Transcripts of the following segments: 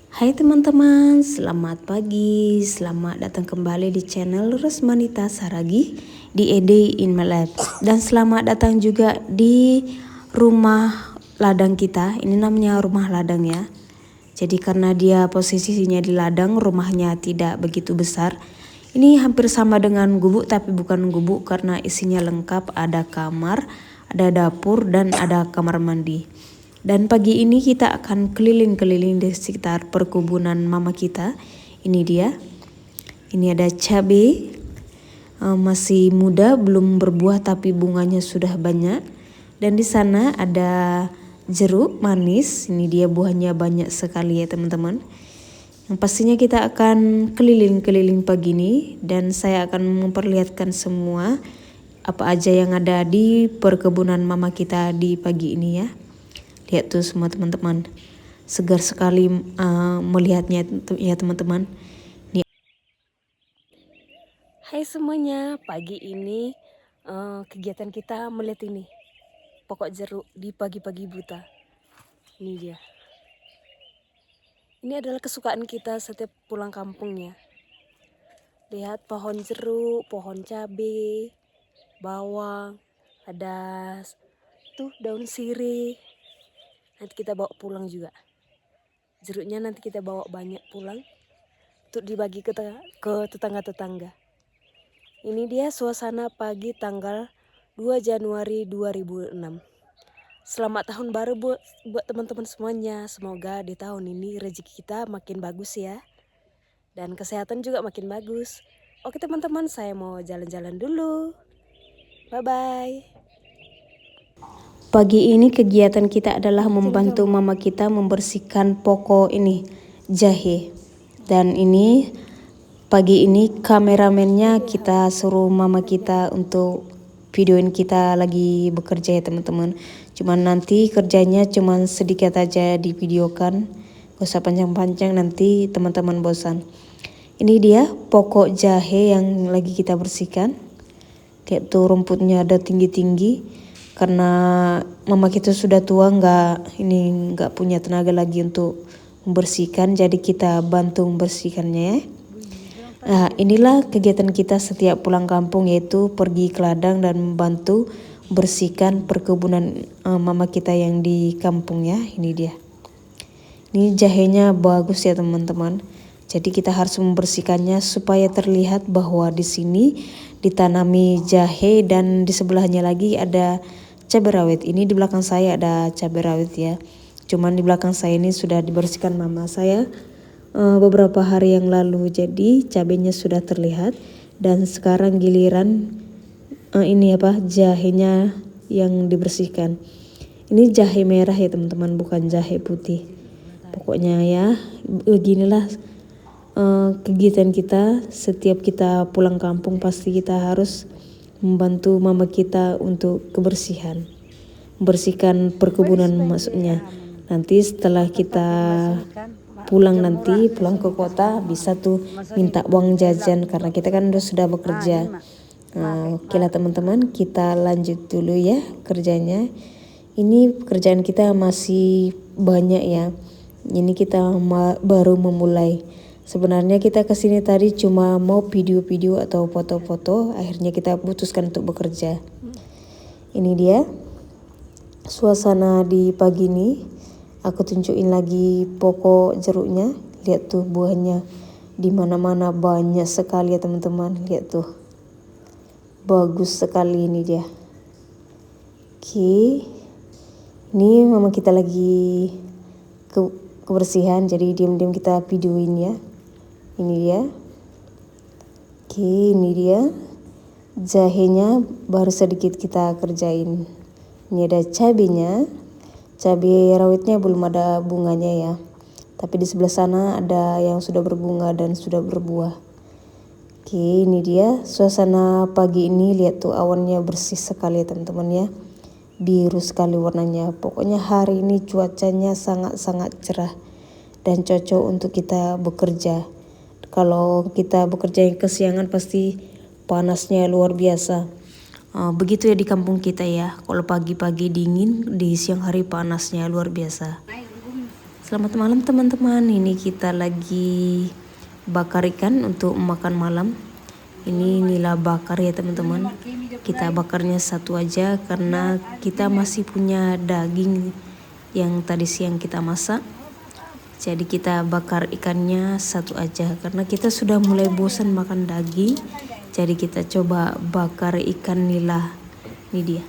Hai teman-teman, selamat pagi, selamat datang kembali di channel Resmanita Saragi di A Day in My Life. Dan selamat datang juga di rumah ladang kita, ini namanya rumah ladang ya. Jadi karena dia posisinya di ladang, rumahnya tidak begitu besar. Ini hampir sama dengan gubuk tapi bukan gubuk karena isinya lengkap, ada kamar, ada dapur dan ada kamar mandi. Dan pagi ini kita akan keliling-keliling di sekitar perkebunan mama kita. Ini dia. Ini ada cabai. Masih muda, belum berbuah tapi bunganya sudah banyak. Dan di sana ada jeruk manis. Ini dia buahnya banyak sekali ya teman-teman. Yang pastinya kita akan keliling-keliling pagi ini. Dan saya akan memperlihatkan semua apa aja yang ada di perkebunan mama kita di pagi ini ya. Lihat tuh semua teman-teman, segar sekali melihatnya ya teman-teman. Hai semuanya, pagi ini kegiatan kita melihat ini pokok jeruk di pagi-pagi buta. Ini dia. Ini adalah kesukaan kita setiap pulang kampung ya. Lihat pohon jeruk, pohon cabai, bawang, ada tuh daun sirih. Nanti kita bawa pulang juga. Jeruknya nanti kita bawa banyak pulang untuk dibagi ke tetangga-tetangga. Ini dia suasana pagi tanggal 2 Januari 2006. Selamat tahun baru buat teman-teman semuanya. Semoga di tahun ini rezeki kita makin bagus ya. Dan kesehatan juga makin bagus. Oke teman-teman, saya mau jalan-jalan dulu. Bye-bye. Pagi ini kegiatan kita adalah membantu mama kita membersihkan pokok ini, jahe. Dan ini pagi ini kameramennya kita suruh mama kita untuk videoin kita lagi bekerja ya teman-teman. Cuman nanti kerjanya cuman sedikit aja divideokan, gak usah panjang-panjang nanti teman-teman bosan. Ini dia pokok jahe yang lagi kita bersihkan. Lihat tuh rumputnya ada tinggi-tinggi. Karena mama kita sudah tua, nggak punya tenaga lagi untuk membersihkan, jadi kita bantu membersihkannya. Nah, inilah kegiatan kita setiap pulang kampung, yaitu pergi ke ladang dan membantu bersihkan perkebunan mama kita yang di kampung ya. Ini dia. Ini jahenya bagus ya teman-teman. Jadi kita harus membersihkannya supaya terlihat bahwa di sini ditanami jahe dan di sebelahnya lagi ada cabai rawit. Ini di belakang saya ada cabai rawit ya. Cuman di belakang saya ini sudah dibersihkan mama saya beberapa hari yang lalu. Jadi cabainya sudah terlihat dan sekarang giliran jahenya yang dibersihkan. Ini jahe merah ya teman-teman, bukan jahe putih. Pokoknya ya beginilah kegiatan kita setiap kita pulang kampung. Pasti kita harus membantu mama kita untuk kebersihan, membersihkan perkebunan maksudnya. Nanti setelah kita pulang ke kota bisa tuh minta uang jajan karena kita kan sudah bekerja. Oke lah teman-teman, kita lanjut dulu ya kerjanya. Ini pekerjaan kita masih banyak ya. Ini kita baru memulai. Sebenarnya kita kesini tadi cuma mau video-video atau foto-foto, akhirnya kita putuskan untuk bekerja. Ini dia suasana di pagi ini. Aku tunjukin lagi pokok jeruknya. Lihat tuh buahnya di mana-mana banyak sekali ya teman-teman. Lihat tuh, bagus sekali ini dia. Oke, ini mama kita lagi kebersihan, jadi diam-diam kita videoin ya. Ini dia. Oke, ini dia. Jahenya baru sedikit kita kerjain. Ini ada cabenya. Cabai rawitnya belum ada bunganya ya. Tapi di sebelah sana ada yang sudah berbunga dan sudah berbuah. Oke, ini dia suasana pagi ini. Lihat tuh awannya bersih sekali ya teman-teman ya. Biru sekali warnanya. Pokoknya hari ini cuacanya sangat-sangat cerah dan cocok untuk kita bekerja. Kalau kita bekerja yang kesiangan pasti panasnya luar biasa. Begitu ya di kampung kita ya. Kalau pagi-pagi dingin, di siang hari panasnya luar biasa. Selamat malam teman-teman. Ini kita lagi bakar ikan untuk makan malam. Ini nila bakar ya teman-teman. Kita bakarnya satu aja karena kita masih punya daging yang tadi siang kita masak. Jadi kita bakar ikannya satu aja karena kita sudah mulai bosan makan daging. Jadi kita coba bakar ikan nila. Ini dia.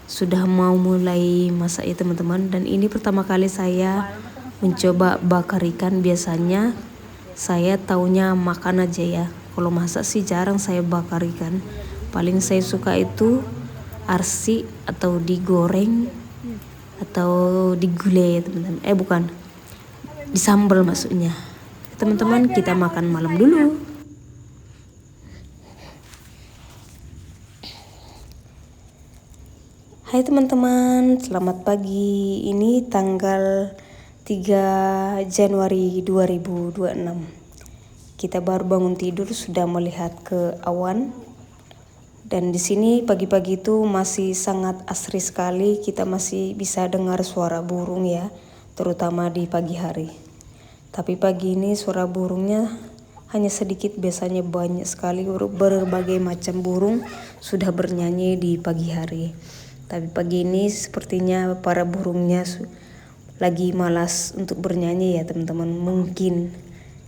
Sudah mau mulai masak ya teman-teman. Dan ini pertama kali saya mencoba bakar ikan. Biasanya saya taunya makan aja ya. Kalau masak sih jarang saya bakar ikan. Paling saya suka itu arsi atau digoreng atau digulai ya teman-teman. Bukan, disambal maksudnya. Teman-teman, kita makan malam dulu. Hai teman-teman, selamat pagi. Ini tanggal 3 Januari 2026. Kita baru bangun tidur sudah melihat ke awan. Dan di sini pagi-pagi itu masih sangat asri sekali. Kita masih bisa dengar suara burung ya, terutama di pagi hari. Tapi pagi ini suara burungnya hanya sedikit, biasanya banyak sekali. Berbagai macam burung sudah bernyanyi di pagi hari. Tapi pagi ini sepertinya para burungnya lagi malas untuk bernyanyi ya teman-teman, mungkin.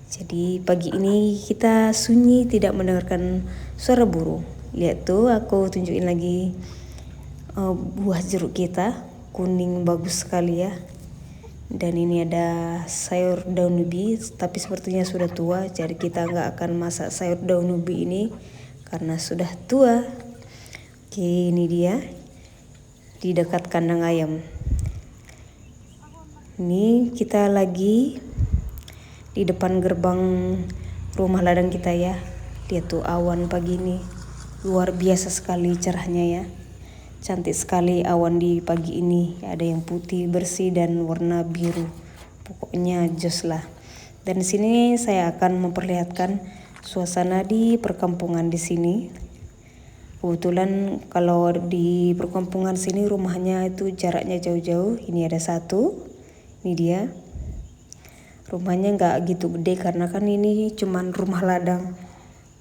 Jadi pagi ini kita sunyi, tidak mendengarkan suara burung. Lihat tuh, aku tunjukin lagi buah jeruk kita, kuning bagus sekali ya. Dan ini ada sayur daun ubi, tapi sepertinya sudah tua. Jadi kita nggak akan masak sayur daun ubi ini karena sudah tua. Oke, ini dia di dekat kandang ayam. Ini kita lagi di depan gerbang rumah ladang kita ya. Lihat tuh awan pagi ini. Luar biasa sekali cerahnya ya. Cantik sekali awan di pagi ini. Ada yang putih bersih dan warna biru. Pokoknya jos lah. Dan di sini saya akan memperlihatkan suasana di perkampungan di sini. Kebetulan kalau di perkampungan sini rumahnya itu jaraknya jauh-jauh. Ini ada satu. Ini dia. Rumahnya nggak gitu gede karena kan ini cuman rumah ladang.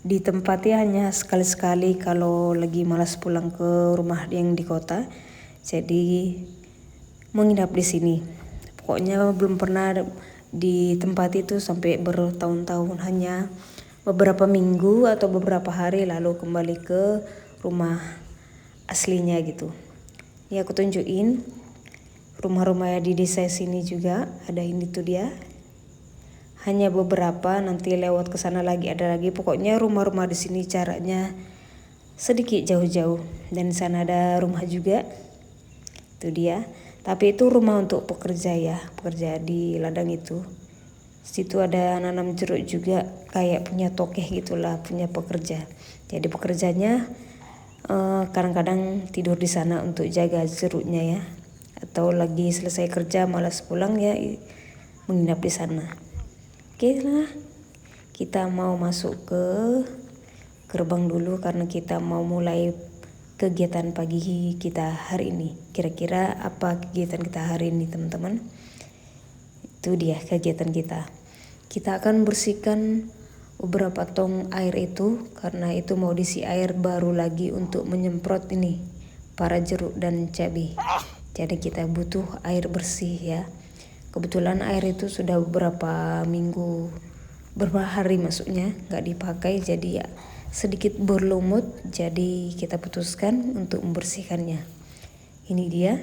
Ditempati hanya sekali-sekali kalau lagi malas pulang ke rumah yang di kota. Jadi menginap di sini. Pokoknya belum pernah ditempati itu sampai bertahun-tahun, hanya beberapa minggu atau beberapa hari lalu kembali ke rumah aslinya gitu. Ya, aku tunjukin rumah-rumah di desa sini juga ada. Ini tuh dia. Hanya beberapa, nanti lewat ke sana lagi ada lagi. Pokoknya rumah-rumah di sini jaraknya sedikit jauh-jauh. Dan di sana ada rumah juga. Itu dia. Tapi itu rumah untuk pekerja ya, pekerja di ladang itu. Situ ada nanam jeruk juga, kayak punya tokeh gitulah, punya pekerja. Jadi pekerjanya kadang-kadang tidur di sana untuk jaga jeruknya ya. Atau lagi selesai kerja malas pulang ya, menginap di sana. Oke lah, kita mau masuk ke gerbang dulu karena kita mau mulai kegiatan pagi kita hari ini. Kira-kira apa kegiatan kita hari ini teman-teman? Itu dia kegiatan kita. Kita akan bersihkan beberapa tong air itu karena itu mau diisi air baru lagi untuk menyemprot ini para jeruk dan cabai. Jadi kita butuh air bersih ya. Kebetulan air itu sudah beberapa minggu, beberapa hari maksudnya nggak dipakai, jadi ya sedikit berlumut. Jadi kita putuskan untuk membersihkannya. Ini dia.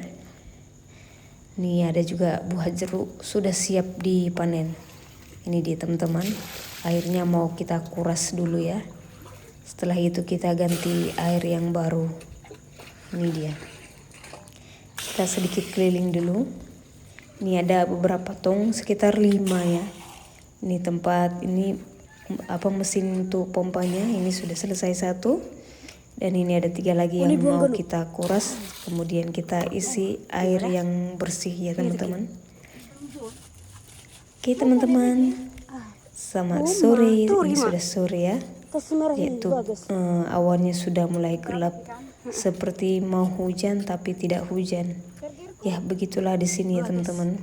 Ini ada juga buah jeruk sudah siap dipanen. Ini dia teman-teman. Airnya mau kita kuras dulu ya. Setelah itu kita ganti air yang baru. Ini dia. Kita sedikit keliling dulu. Ini ada beberapa tong, sekitar 5 ya. Ini tempat, ini mesin untuk pompanya. Ini sudah selesai 1. Dan ini ada 3 lagi yang mau kita kuras. Kemudian kita isi air yang bersih ya teman-teman. Oke teman-teman, selamat sore. Ini sudah sore ya. yaitu awannya sudah mulai gelap seperti mau hujan tapi tidak hujan. Ya begitulah di sini ya teman-teman.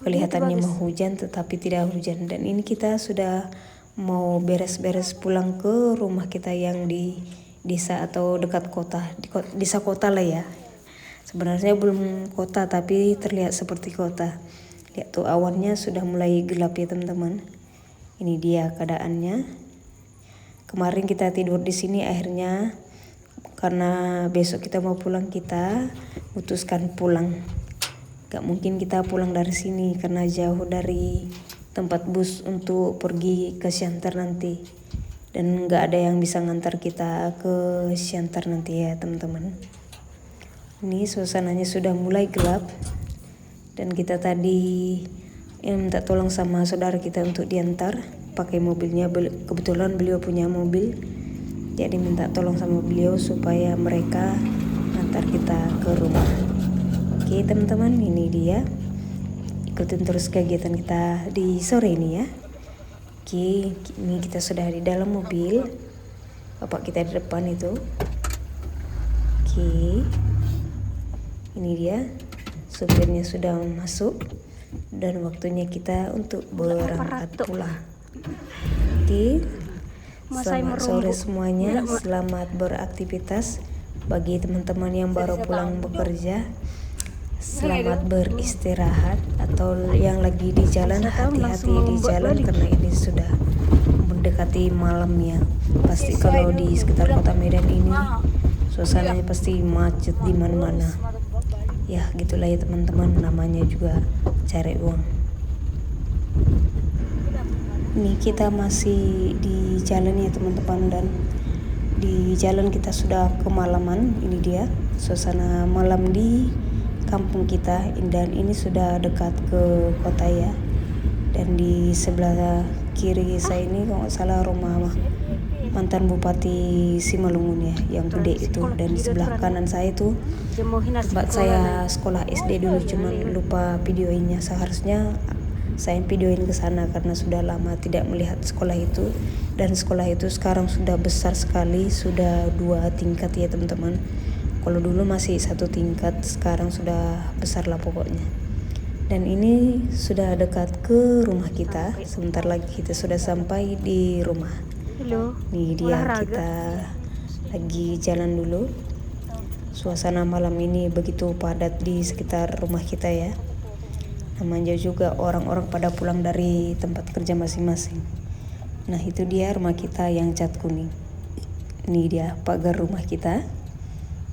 Kelihatannya mau hujan tetapi tidak hujan. Dan ini kita sudah mau beres-beres pulang ke rumah kita yang di desa atau dekat kota, desa kota lah ya. Sebenarnya belum kota tapi terlihat seperti kota. Lihat tuh awannya sudah mulai gelap ya teman-teman. Ini dia keadaannya. Kemarin kita tidur di sini, akhirnya karena besok kita mau pulang, kita putuskan pulang. Gak mungkin kita pulang dari sini karena jauh dari tempat bus untuk pergi ke Siantar nanti. Dan gak ada yang bisa ngantar kita ke Siantar nanti ya teman-teman. Ini suasananya sudah mulai gelap. Dan kita tadi minta tolong sama saudara kita untuk diantar pakai mobilnya. Kebetulan beliau punya mobil, jadi minta tolong sama beliau supaya mereka antar kita ke rumah. Oke teman-teman, ini dia, ikutin terus kegiatan kita di sore ini ya. Oke, ini kita sudah di dalam mobil, bapak kita di depan itu. Oke, ini dia, supirnya sudah masuk dan waktunya kita untuk berangkat pulang. Oke, selamat sore semuanya, selamat beraktivitas. Bagi teman-teman yang baru pulang bekerja, selamat beristirahat. Atau yang lagi di jalan, hati-hati di jalan karena ini sudah mendekati malam ya. Pasti kalau di sekitar kota Medan ini suasananya pasti macet di mana-mana. Ya gitulah ya teman-teman, namanya juga cari uang. Ini kita masih di jalan ya teman-teman, dan di jalan kita sudah kemalaman. Ini dia suasana malam di kampung kita, dan ini sudah dekat ke kota ya. Dan di sebelah kiri saya ini kalau nggak salah rumah mantan Bupati Simalungun ya, yang gede itu. Dan di sebelah kanan saya itu tempat saya sekolah SD dulu, cuman lupa videoinnya. Seharusnya saya videoin ke sana karena sudah lama tidak melihat sekolah itu. Dan sekolah itu sekarang sudah besar sekali, sudah 2 tingkat ya teman-teman. Kalau dulu masih 1 tingkat, sekarang sudah besar lah pokoknya. Dan ini sudah dekat ke rumah kita. Sebentar lagi kita sudah sampai di rumah. Nih dia, kita lagi jalan dulu. Suasana malam ini begitu padat di sekitar rumah kita ya. Namanya juga orang-orang pada pulang dari tempat kerja masing-masing. Nah itu dia rumah kita yang cat kuning. Ini dia pagar rumah kita.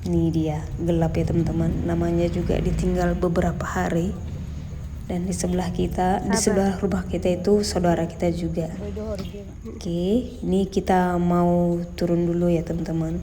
Ini dia, gelap ya teman-teman. Namanya juga ditinggal beberapa hari. Dan di sebelah kita, di sebelah rumah kita itu saudara kita juga. Oke, ini kita mau turun dulu ya teman-teman.